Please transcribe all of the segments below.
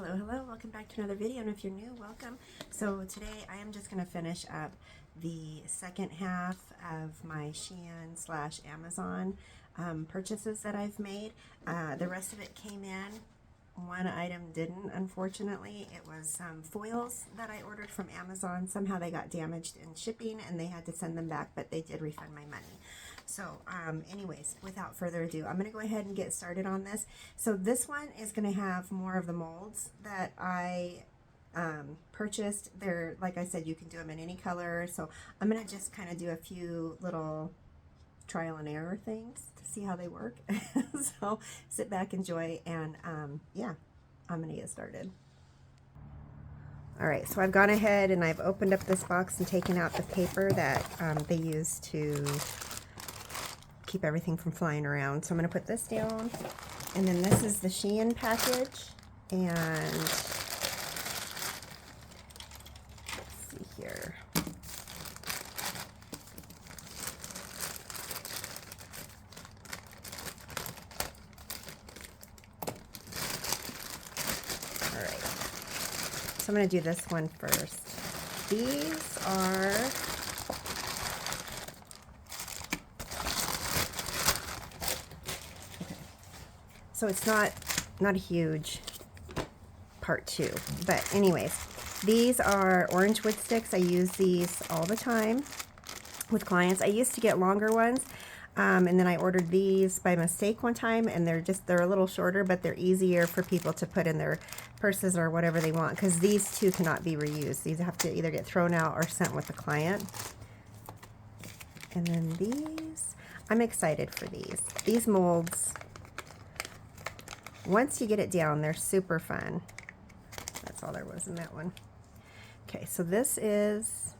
Hello, welcome back to another video, and if you're new, welcome. So today I am just going to finish up the second half of my Shein slash Amazon purchases that I've made. The rest of it came in. One item didn't, unfortunately. It was some foils that I ordered from Amazon. Somehow they got damaged in shipping and they had to send them back, but they did refund my money. So anyways, without further ado, I'm going to go ahead and get started on this. So this one is going to have more of the molds that I purchased. They're, like I said, you can do them in any color. So I'm going to just kind of do a few little trial and error things to see how they work. So sit back, enjoy, and yeah, I'm going to get started. Alright, so I've gone ahead and I've opened up this box and taken out the paper that they use to keep everything from flying around. So I'm going to put this down, and then this is the Shein package, and let's see here. Alright, so I'm going to do this one first. These are so it's not a huge part two, but anyways, these are orange wood sticks. I use these all the time with clients. I used to get longer ones, and then I ordered these by mistake one time, and they're a little shorter, but they're easier for people to put in their purses or whatever they want, because these two cannot be reused. These have to either get thrown out or sent with the client. And then these, I'm excited for these molds. Once you get it down, they're super fun. That's all there was in that one. Okay, so this is,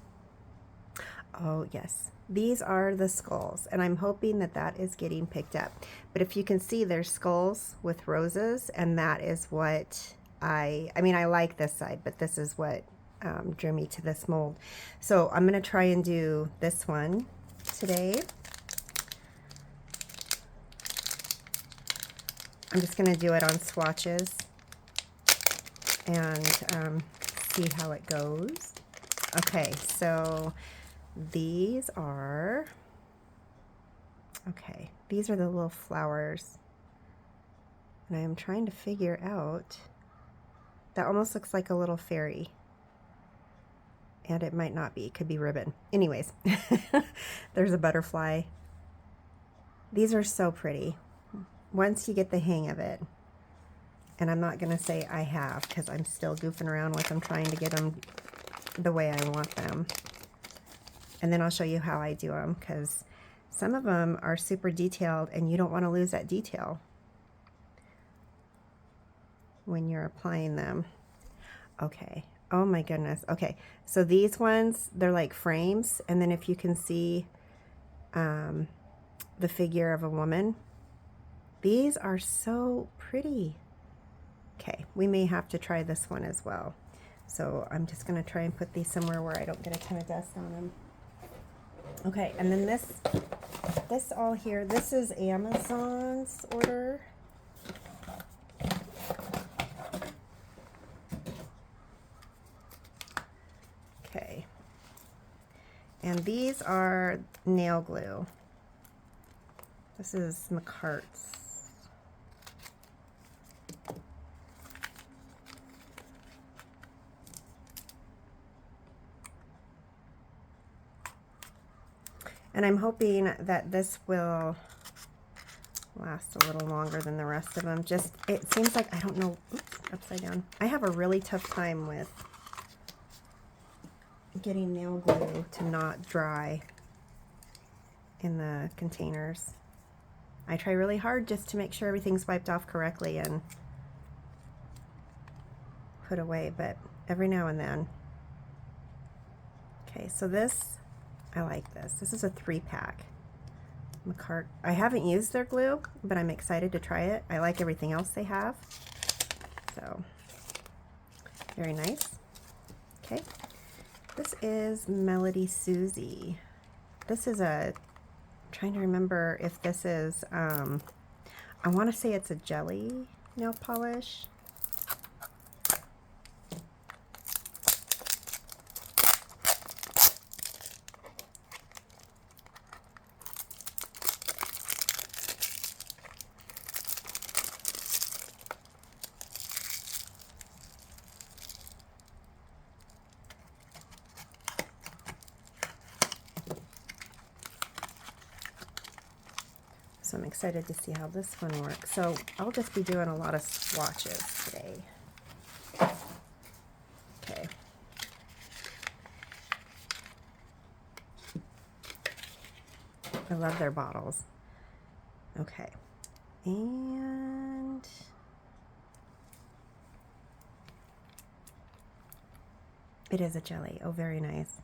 oh yes, these are the skulls, and I'm hoping that that is getting picked up. But if you can see, there's skulls with roses, and that is what I mean, I like this side, but this is what drew me to this mold. So I'm going to try and do this one today. I'm just going to do it on swatches and see how it goes. Okay, so these are, okay, these are the little flowers. And I am trying to figure out, that almost looks like a little fairy. And it might not be, it could be ribbon. Anyways, there's a butterfly. These are so pretty. Once you get the hang of it, and I'm not going to say I have, because I'm still goofing around with them, trying to get them the way I want them. And then I'll show you how I do them, because some of them are super detailed, and you don't want to lose that detail when you're applying them. Okay. Oh my goodness. Okay. So these ones, they're like frames, and then if you can see the figure of a woman, these are so pretty. Okay, we may have to try this one as well. So I'm just going to try and put these somewhere where I don't get a ton of dust on them. Okay, and then this all here, this is Amazon's order. Okay. And these are nail glue. This is Makartt's. And I'm hoping that this will last a little longer than the rest of them. Just, it seems like, I don't know, oops, upside down. I have a really tough time with getting nail glue to not dry in the containers. I try really hard just to make sure everything's wiped off correctly and put away, but every now and then. Okay, so this, I like this. This is a 3-pack. Makartt. I haven't used their glue, but I'm excited to try it. I like everything else they have. So, very nice. Okay. This is Melody Susie. This is a, I'm trying to remember if this is, I want to say it's a jelly nail polish. So I'm excited to see how this one works. So I'll just be doing a lot of swatches today. Okay. I love their bottles. Okay. And it is a jelly. Oh, very nice.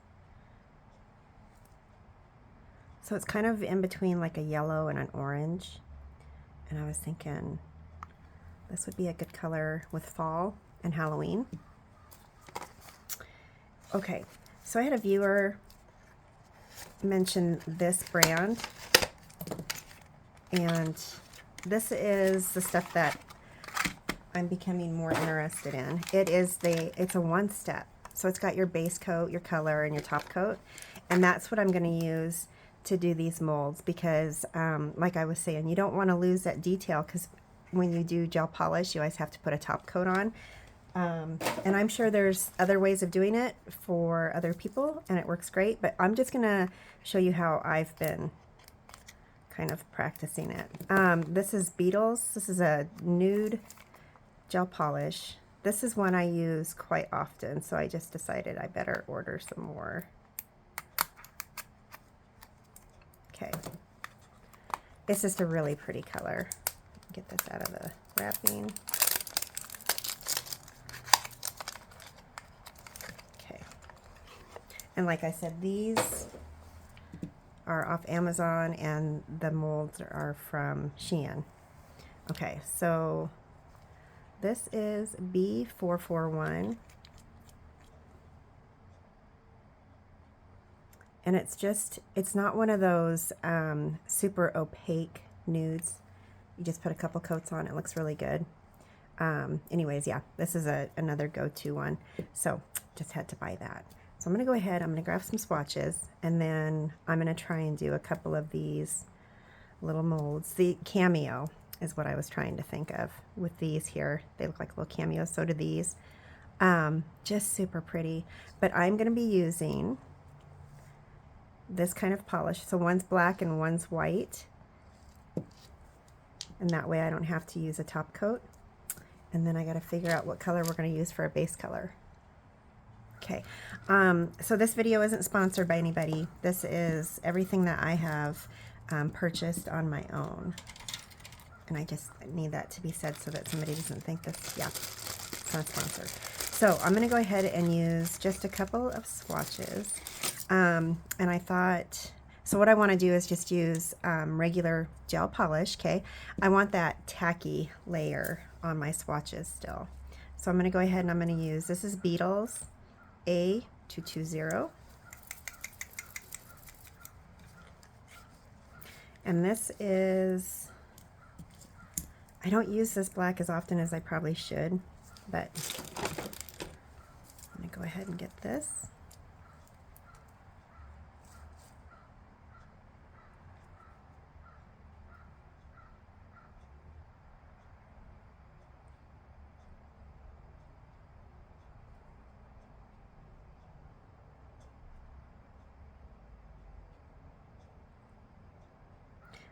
So it's kind of in between like a yellow and an orange. And I was thinking this would be a good color with fall and Halloween. Okay, so I had a viewer mention this brand, and this is the stuff that I'm becoming more interested in. It's a one-step. So it's got your base coat, your color, and your top coat. And that's what I'm going to use to do these molds because, like I was saying, you don't want to lose that detail because when you do gel polish, you always have to put a top coat on. And I'm sure there's other ways of doing it for other people, and it works great. But I'm just going to show you how I've been kind of practicing it. This is Beetles. This is a nude gel polish. This is one I use quite often, so I just decided I better order some more. Okay. It's just a really pretty color. Get this out of the wrapping. Okay. And like I said, these are off Amazon and the molds are from Shein. Okay, so this is B441. And it's not one of those super opaque nudes. You just put a couple coats on, it looks really good. Anyways, yeah, this is another go-to one. So just had to buy that. So I'm going to go ahead, I'm going to grab some swatches, and then I'm going to try and do a couple of these little molds. The cameo is what I was trying to think of with these here. They look like little cameos, so do these. Just super pretty. But I'm going to be using this kind of polish. So one's black and one's white. And that way I don't have to use a top coat. And then I got to figure out what color we're going to use for a base color. Okay, so this video isn't sponsored by anybody. This is everything that I have purchased on my own. And I just need that to be said so that somebody doesn't think this, yeah, it's not sponsored. So I'm going to go ahead and use just a couple of swatches. And I thought, so what I want to do is just use regular gel polish, okay? I want that tacky layer on my swatches still. So I'm going to go ahead and I'm going to use, this is Beetles A220. And this is, I don't use this black as often as I probably should, but I'm going to go ahead and get this.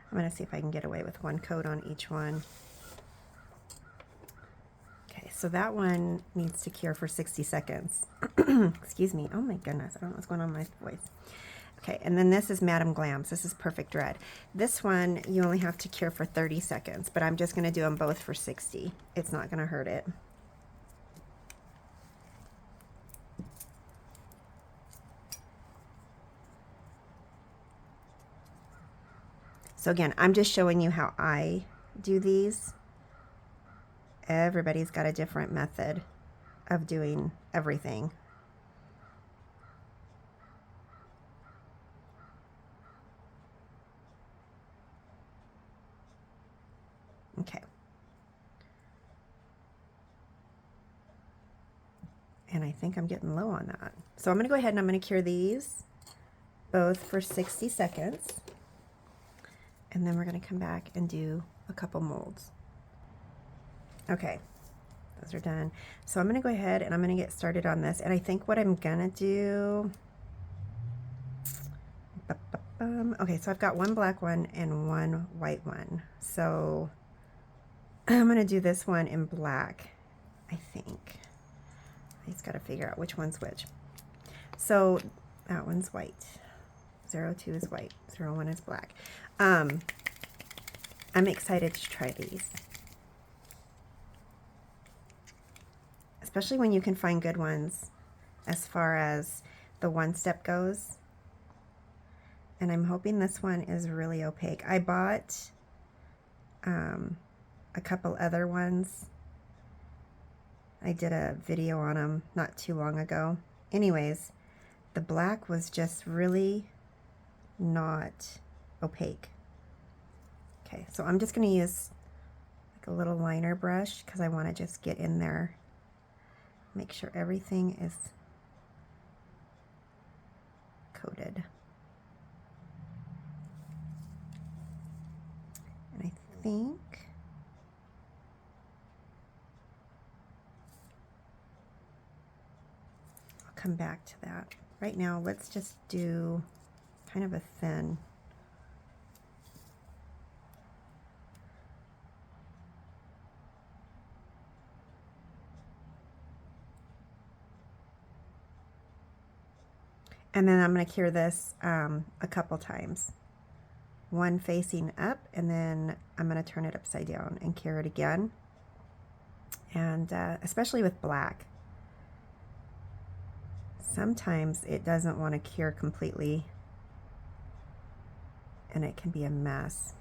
I'm going to see if I can get away with one coat on each one. Okay, so that one needs to cure for 60 seconds. Excuse me. Oh my goodness, I don't know what's going on with my voice. Okay, and then this is Madame Glam's. This is Perfect Red. This one, you only have to cure for 30 seconds, but I'm just going to do them both for 60. It's not going to hurt it. So again, I'm just showing you how I do these. Everybody's got a different method of doing everything. Okay. And I think I'm getting low on that. So I'm going to go ahead and I'm going to cure these both for 60 seconds. And then we're going to come back and do a couple molds. Okay, those are done. So I'm going to go ahead and I'm going to get started on this. And I think what I'm going to do, Okay, so I've got one black one and one white one. So I'm going to do this one in black, I think. I just got to figure out which one's which. So that one's white. 02 is white. 01 is black. I'm excited to try these. Especially when you can find good ones as far as the one step goes. And I'm hoping this one is really opaque. I bought a couple other ones. I did a video on them not too long ago. Anyways, the black was just really not opaque. Okay, so I'm just going to use like a little liner brush because I want to just get in there, make sure everything is coated. And I think I'll come back to that. Right now, let's just do kind of a thin. And then I'm going to cure this a couple times. One facing up, and then I'm going to turn it upside down and cure it again. And especially with black, sometimes it doesn't want to cure completely, and it can be a mess.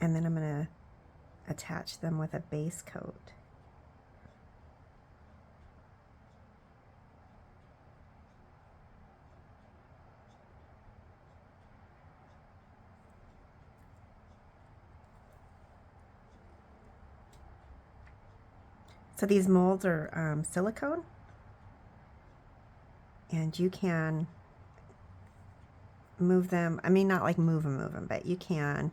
And then I'm going to attach them with a base coat. So these molds are silicone, and you can move them. I mean, not like move them, but you can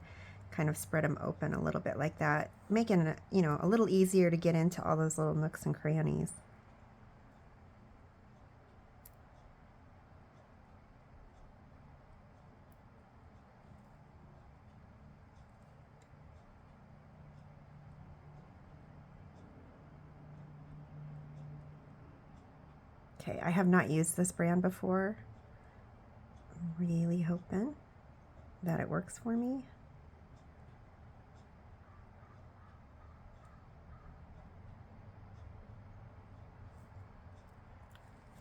kind of spread them open a little bit like that, making it, you know, a little easier to get into all those little nooks and crannies. Okay, I have not used this brand before. I'm really hoping that it works for me.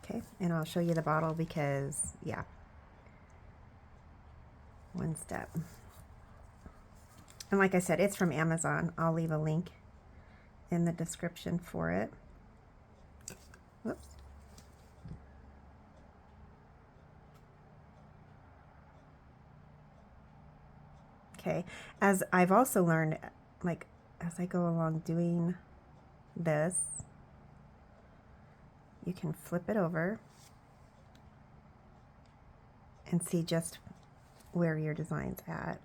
Okay, and I'll show you the bottle because, yeah, one step. And like I said, it's from Amazon. I'll leave a link in the description for it. Whoops. Okay, as I've also learned, like, as I go along doing this, you can flip it over and see just where your design's at.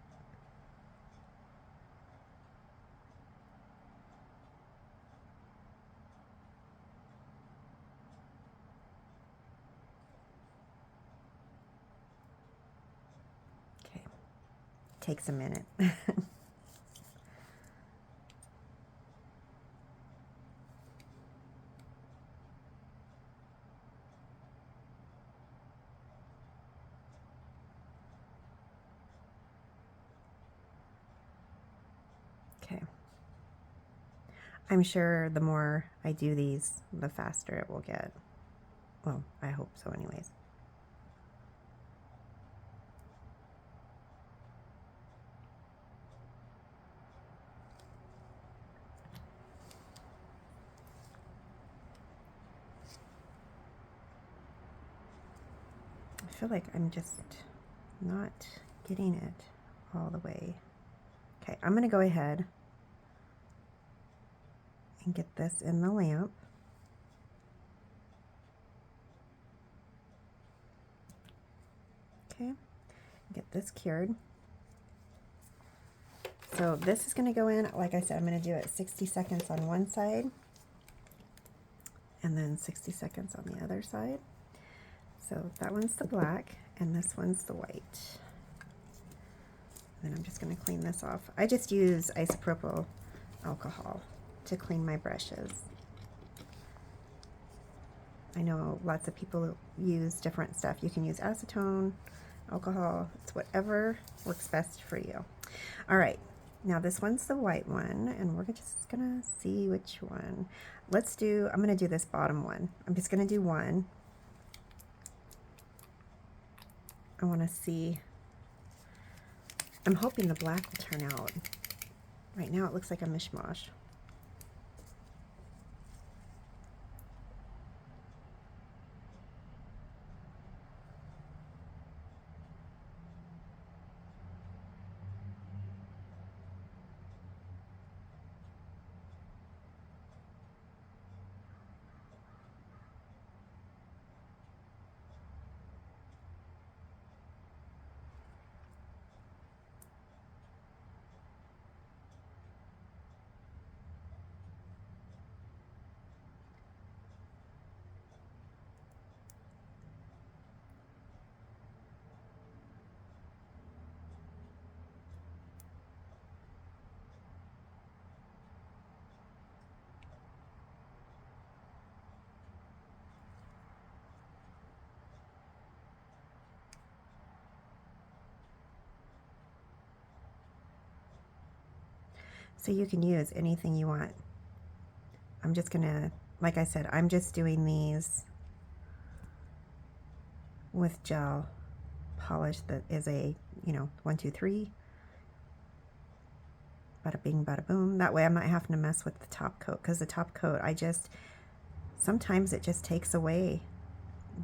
Okay, takes a minute. Okay. I'm sure the more I do these, the faster it will get. Well, I hope so anyways. I feel like I'm just not getting it all the way. Okay, I'm going to go ahead and get this in the lamp. Get this cured. So this is going to go in, like I said, I'm going to do it 60 seconds on one side and then 60 seconds on the other side. So that one's the black and this one's the white. And then I'm just going to clean this off. I just use isopropyl alcohol to clean my brushes. I know lots of people use different stuff. You can use acetone, alcohol, it's whatever works best for you. All right, now this one's the white one, and we're just gonna see which one. I'm gonna do this bottom one. I'm just gonna do one. I wanna see, I'm hoping the black will turn out. Right now it looks like a mishmash. So you can use anything you want. I'm just gonna, like I said, I'm just doing these with gel polish that is a, 1, 2, 3. Bada bing, bada boom. That way I'm not having to mess with the top coat, because the top coat, sometimes it just takes away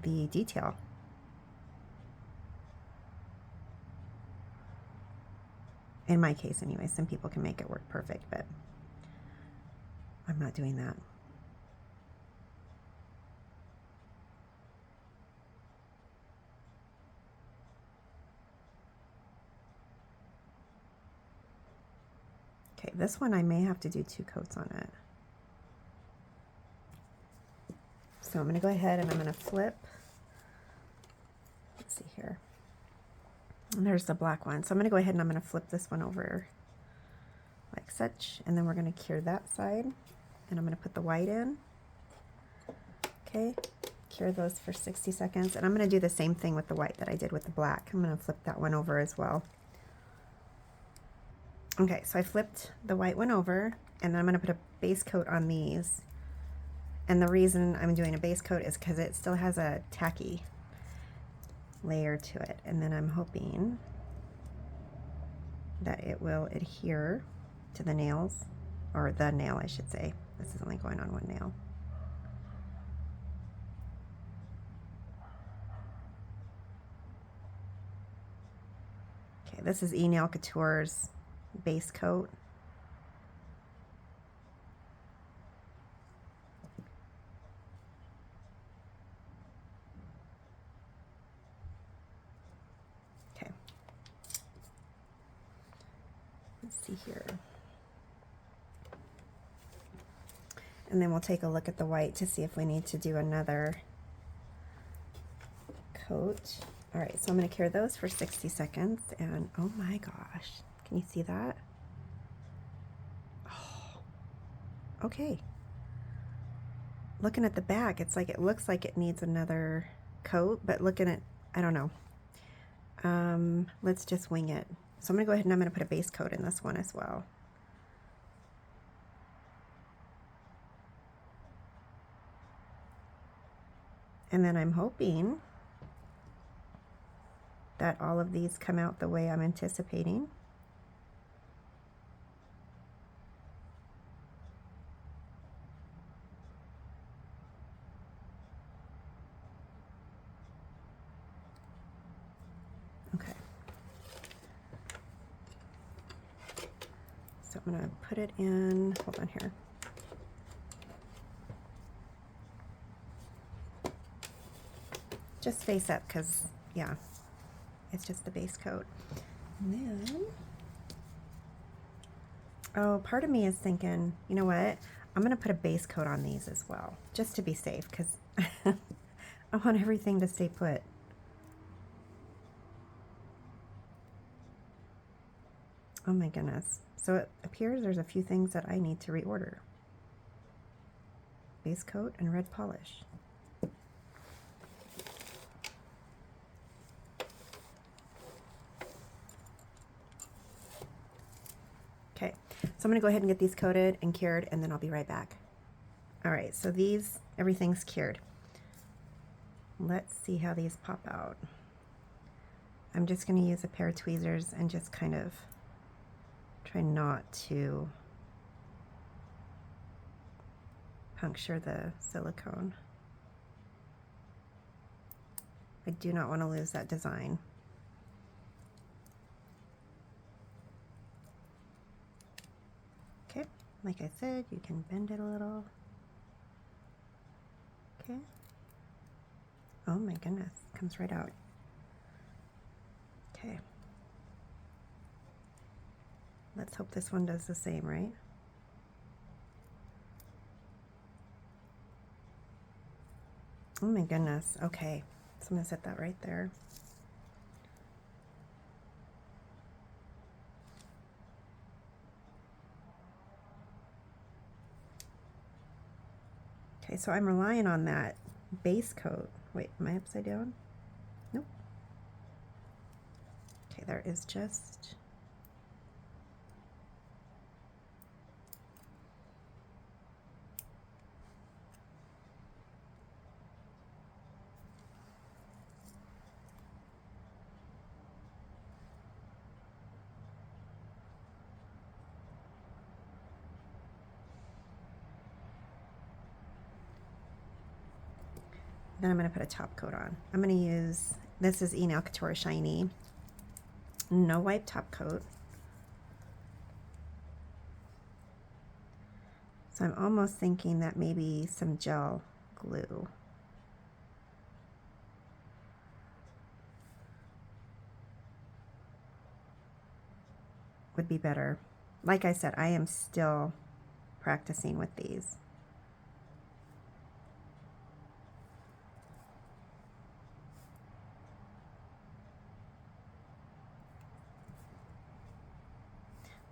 the detail. In my case anyway, some people can make it work perfect, but I'm not doing that. Okay, this one I may have to do 2 coats on it. So I'm going to go ahead and I'm going to flip. Let's see here. And there's the black one. So I'm going to go ahead and I'm going to flip this one over like such. And then we're going to cure that side. And I'm going to put the white in. Okay, cure those for 60 seconds. And I'm going to do the same thing with the white that I did with the black. I'm going to flip that one over as well. Okay, so I flipped the white one over, and then I'm going to put a base coat on these. And the reason I'm doing a base coat is because it still has a tacky layer to it. And then I'm hoping that it will adhere to the nails, or the nail I should say. This is only going on one nail. Okay, this is E-Nail Couture's base coat. Okay. Let's see here. And then we'll take a look at the white to see if we need to do another coat. All right, so I'm going to cure those for 60 seconds, and oh my gosh, can you see that? Oh, okay. Looking at the back, it's like, it looks like it needs another coat, but looking at, I don't know. Let's just wing it. So I'm going to go ahead and I'm going to put a base coat in this one as well. And then I'm hoping that all of these come out the way I'm anticipating. Okay. So I'm going to put it in, hold on here. Just face up, because, yeah, It's just the base coat. And then, oh, part of me is thinking, you know what? I'm going to put a base coat on these as well, just to be safe, because I want everything to stay put. Oh my goodness. So it appears there's a few things that I need to reorder. Base coat and red polish. Okay, so I'm going to go ahead and get these coated and cured, and then I'll be right back. All right, so these, everything's cured. Let's see how these pop out. I'm just going to use a pair of tweezers and just kind of try not to puncture the silicone. I do not want to lose that design. Okay, like I said, you can bend it a little. Okay. Oh my goodness, comes right out. Okay. Let's hope this one does the same, right? Oh my goodness. Okay, so I'm gonna set that right there. Okay, so I'm relying on that base coat. Wait, am I upside down? Nope. Okay, there is just... Then I'm going to put a top coat on. I'm going to use, this is Nail Couture Shiny No Wipe Top Coat. So I'm almost thinking that maybe some gel glue. Would be better. Like I said, I am still practicing with these.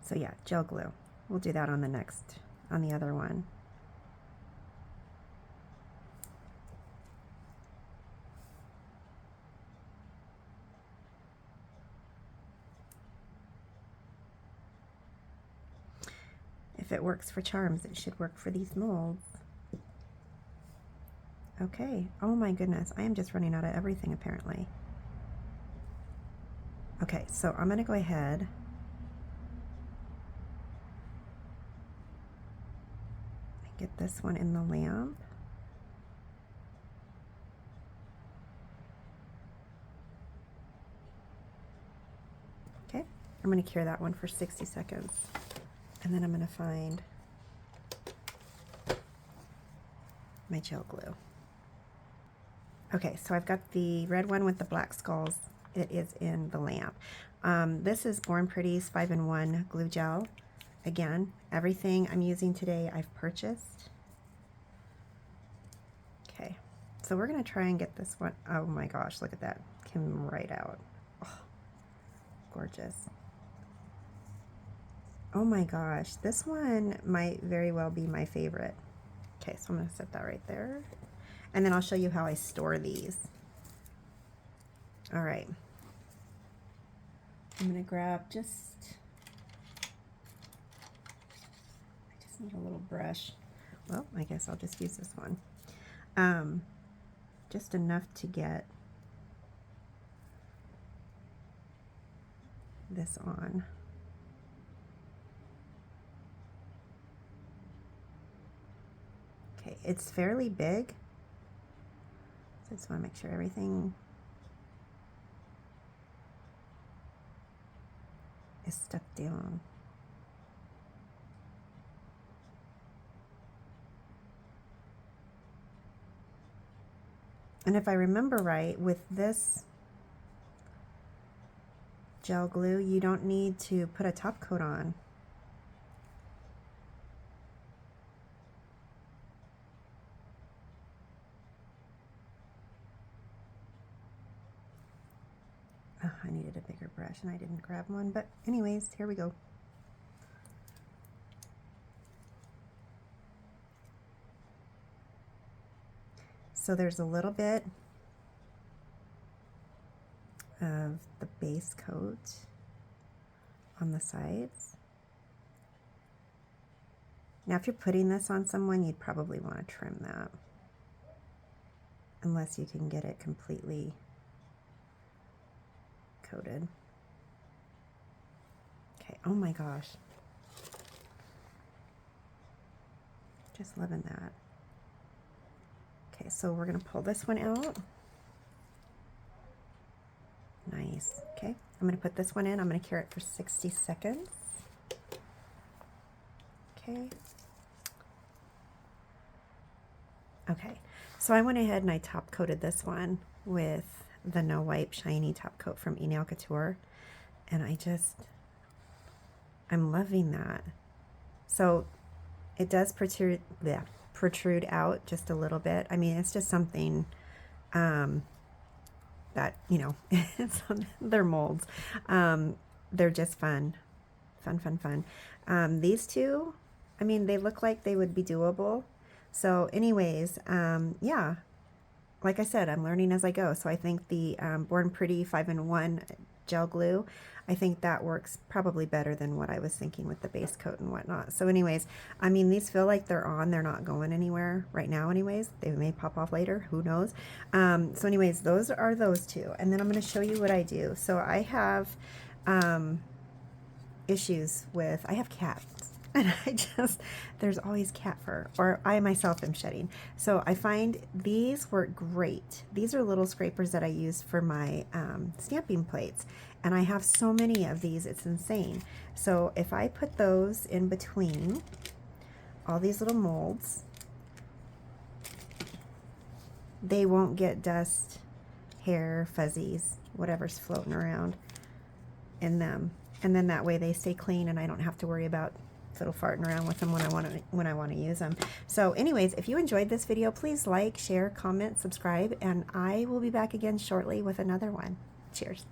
So yeah, gel glue. We'll do that on the next, on the other one. If it works for charms, it should work for these molds. Okay, oh my goodness, I am just running out of everything apparently. Okay, so I'm gonna go ahead get this one in the lamp. Okay, I'm going to cure that one for 60 seconds. And then I'm going to find my gel glue. Okay, so I've got the red one with the black skulls. It is in the lamp. This is Born Pretty's 5-in-1 glue gel. Again, everything I'm using today I've purchased. Okay, so we're going to try and get this one. Oh my gosh, look at that. Came right out. Oh, gorgeous. Oh my gosh, this one might very well be my favorite. Okay, so I'm going to set that right there. And then I'll show you how I store these. All right. I'm going to grab I need a little brush. Well, I guess I'll just use this one. Just enough to get this on. Okay, it's fairly big. So I just want to make sure everything is stuck down. And if I remember right, with this gel glue, you don't need to put a top coat on. Oh, I needed a bigger brush and I didn't grab one, but anyways, here we go. So there's a little bit of the base coat on the sides. Now if you're putting this on someone, you'd probably want to trim that, unless you can get it completely coated. Okay, oh my gosh. Just loving that. Okay, so we're going to pull this one out. Nice. Okay, I'm going to put this one in. I'm going to cure it for 60 seconds. Okay. Okay, so I went ahead and I top coated this one with the No Wipe Shiny Top Coat from Nail Couture. And I'm loving that. So it does protrude out just a little bit. I mean, it's just something that, you know, they're molds. They're just fun. These two, I mean, they look like they would be doable. So anyways, yeah, like I said, I'm learning as I go. So I think the Born Pretty 5-in-1 gel glue, I think that works probably better than what I was thinking with the base coat and whatnot. So anyways, I mean, these feel like they're on. They're not going anywhere right now anyways. They may pop off later. Who knows? So anyways, those are those two. And then I'm going to show you what I do. So I have issues with, I have cats. And there's always cat fur, or I myself am shedding. So I find these work great. These are little scrapers that I use for my stamping plates. And I have so many of these, it's insane. So if I put those in between all these little molds, they won't get dust, hair, fuzzies, whatever's floating around in them. And then that way they stay clean and I don't have to worry about fiddle farting around with them when I want to use them. So anyways, if you enjoyed this video, please like, share, comment, subscribe, and I will be back again shortly with another one. Cheers.